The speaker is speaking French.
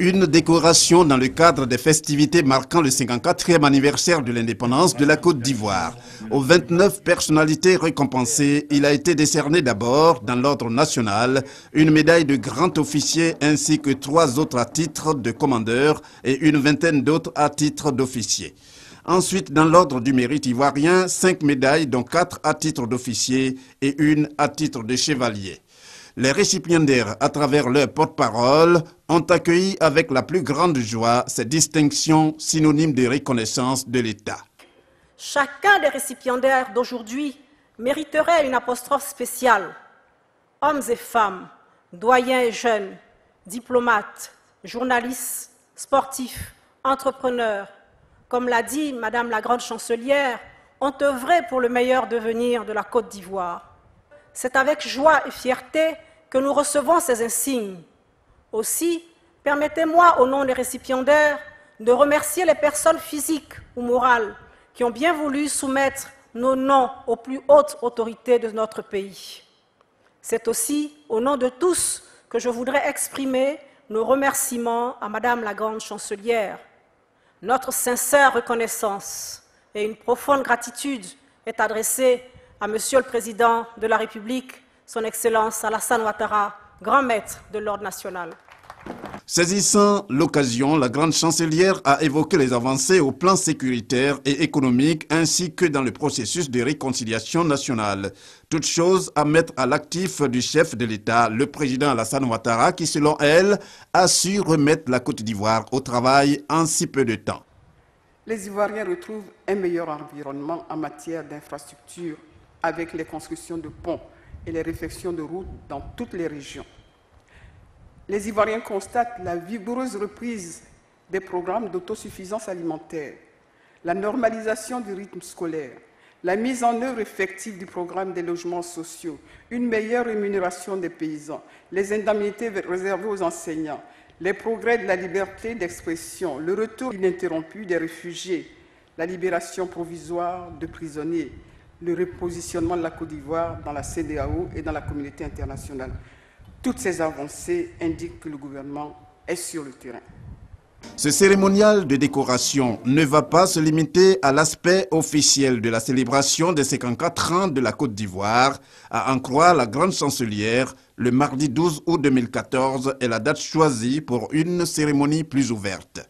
Une décoration dans le cadre des festivités marquant le 54e anniversaire de l'indépendance de la Côte d'Ivoire. Aux 29 personnalités récompensées, il a été décerné d'abord, dans l'ordre national, une médaille de grand officier ainsi que 3 autres à titre de commandeur et une vingtaine d'autres à titre d'officier. Ensuite, dans l'ordre du mérite ivoirien, 5 médailles dont 4 à titre d'officier et une à titre de chevalier. Les récipiendaires, à travers leur porte-parole, ont accueilli avec la plus grande joie ces distinctions synonymes de reconnaissance de l'État. Chacun des récipiendaires d'aujourd'hui mériterait une apostrophe spéciale. Hommes et femmes, doyens et jeunes, diplomates, journalistes, sportifs, entrepreneurs, comme l'a dit Madame la Grande Chancelière, ont œuvré pour le meilleur devenir de la Côte d'Ivoire. C'est avec joie et fierté que nous recevons ces insignes. Aussi, permettez-moi, au nom des récipiendaires, de remercier les personnes physiques ou morales qui ont bien voulu soumettre nos noms aux plus hautes autorités de notre pays. C'est aussi, au nom de tous, que je voudrais exprimer nos remerciements à Madame la Grande Chancelière. Notre sincère reconnaissance et une profonde gratitude est adressée à Monsieur le Président de la République, Son Excellence Alassane Ouattara, grand maître de l'ordre national. Saisissant l'occasion, la grande chancelière a évoqué les avancées au plan sécuritaire et économique ainsi que dans le processus de réconciliation nationale. Toute chose à mettre à l'actif du chef de l'État, le président Alassane Ouattara, qui selon elle a su remettre la Côte d'Ivoire au travail en si peu de temps. Les Ivoiriens retrouvent un meilleur environnement en matière d'infrastructures avec les constructions de ponts et les réfections de routes dans toutes les régions. Les Ivoiriens constatent la vigoureuse reprise des programmes d'autosuffisance alimentaire, la normalisation du rythme scolaire, la mise en œuvre effective du programme des logements sociaux, une meilleure rémunération des paysans, les indemnités réservées aux enseignants, les progrès de la liberté d'expression, le retour ininterrompu des réfugiés, la libération provisoire de prisonniers, le repositionnement de la Côte d'Ivoire dans la CEDEAO et dans la communauté internationale. Toutes ces avancées indiquent que le gouvernement est sur le terrain. Ce cérémonial de décoration ne va pas se limiter à l'aspect officiel de la célébration des 54 ans de la Côte d'Ivoire. À en croire la grande chancelière, le mardi 12 août 2014 est la date choisie pour une cérémonie plus ouverte.